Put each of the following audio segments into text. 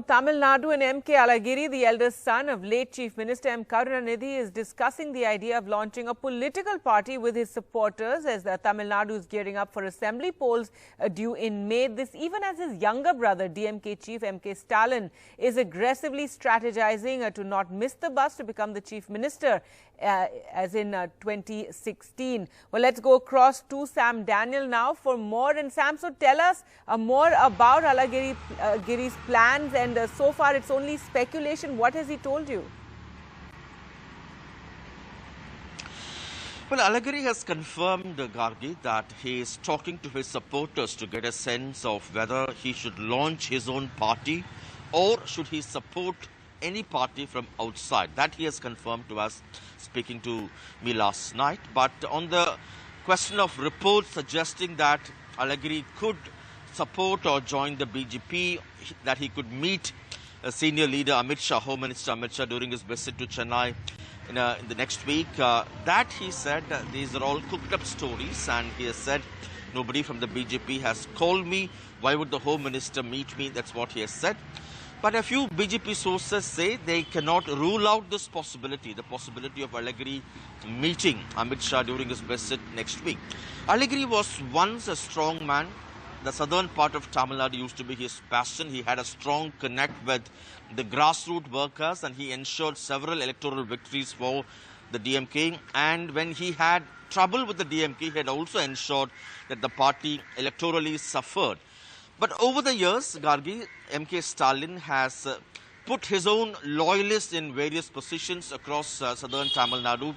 Tamil Nadu, and M.K. Alagiri, the eldest son of late Chief Minister M. Karunanidhi, is discussing the idea of launching a political party with his supporters as the Tamil Nadu is gearing up for assembly polls due in May. This even as his younger brother, DMK Chief M.K. Stalin, is aggressively strategizing to not miss the bus to become the Chief Minister as in 2016. Well, let's go across to Sam Daniel now for more. And Sam, so tell us more about Alagiri's plans, and so far it's only speculation. What has he told you? Well, Alagiri has confirmed, Gargi, that he is talking to his supporters to get a sense of whether he should launch his own party or should he support any party from outside. That he has confirmed to us, speaking to me last night. But on the question of reports suggesting that Alagiri could support or join the BJP, that he could meet senior leader Amit Shah, Home Minister Amit Shah, during his visit to Chennai in the next week, that he said these are all cooked up stories, and he has said nobody from the BJP has called me. Why would the Home Minister meet me? That's what he has said. But a few BJP sources say they cannot rule out this possibility, the possibility of Alagiri meeting Amit Shah during his visit next week. Alagiri was once a strong man. The southern part of Tamil Nadu used to be his passion. He had a strong connect with the grassroots workers, and he ensured several electoral victories for the DMK. And when he had trouble with the DMK, he had also ensured that the party electorally suffered. But over the years, Gargi, M.K. Stalin has put his own loyalists in various positions across southern Tamil Nadu.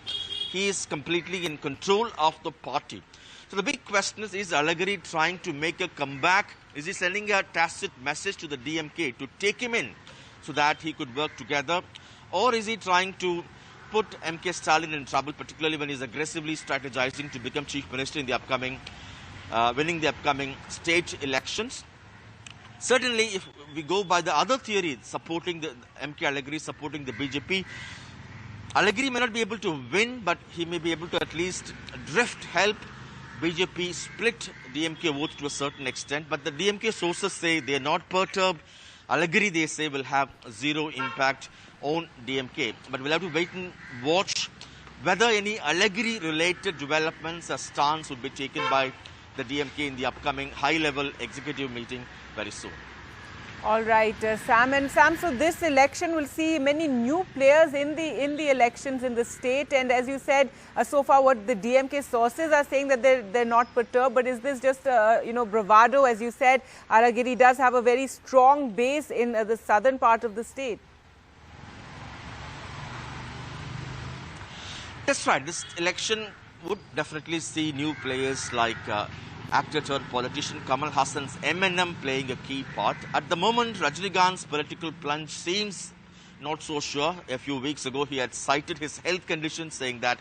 He is completely in control of the party. So the big question is Alagiri trying to make a comeback? Is he sending a tacit message to the DMK to take him in so that he could work together? Or is he trying to put M.K. Stalin in trouble, particularly when he's aggressively strategizing to become Chief Minister in the upcoming, winning the upcoming state elections? Certainly, if we go by the other theory, supporting the M.K. Alagiri, supporting the BJP, Alagiri may not be able to win, but he may be able to at least help BJP split DMK votes to a certain extent. But the DMK sources say they are not perturbed. Alagiri, they say, will have zero impact on DMK. But we'll have to wait and watch whether any Alagiri-related developments or stance would be taken by the DMK in the upcoming high-level executive meeting very soon. All right, Sam. And Sam, so this election will see many new players in the elections in the state. And as you said, so far what the DMK sources are saying that they're not perturbed. But is this just bravado? As you said, Alagiri does have a very strong base in the southern part of the state. That's right. This election would definitely see new players like actor turned politician Kamal Hassan's M&M playing a key part. At the moment, Rajinikanth's political plunge seems not so sure. A few weeks ago, he had cited his health condition, saying that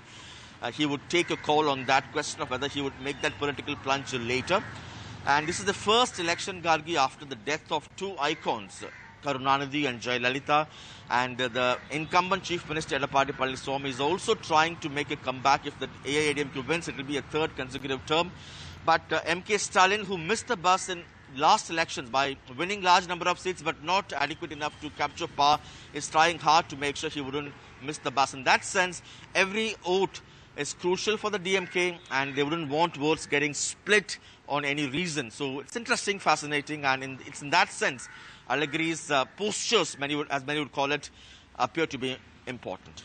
he would take a call on that question of whether he would make that political plunge later. And this is the first election, Gargi, after the death of two icons, Karunanidhi and Jayalalitha. And the incumbent Chief Minister Edappadi Palaniswamy is also trying to make a comeback. If the AIADMK wins, it will be a third consecutive term. But M.K. Stalin, who missed the bus in last elections by winning large number of seats but not adequate enough to capture power, is trying hard to make sure he wouldn't miss the bus. In that sense, every vote is crucial for the DMK, and they wouldn't want votes getting split on any reason. So it's interesting, fascinating, and it's in that sense, Alagiri's postures, as many would call it, appear to be important.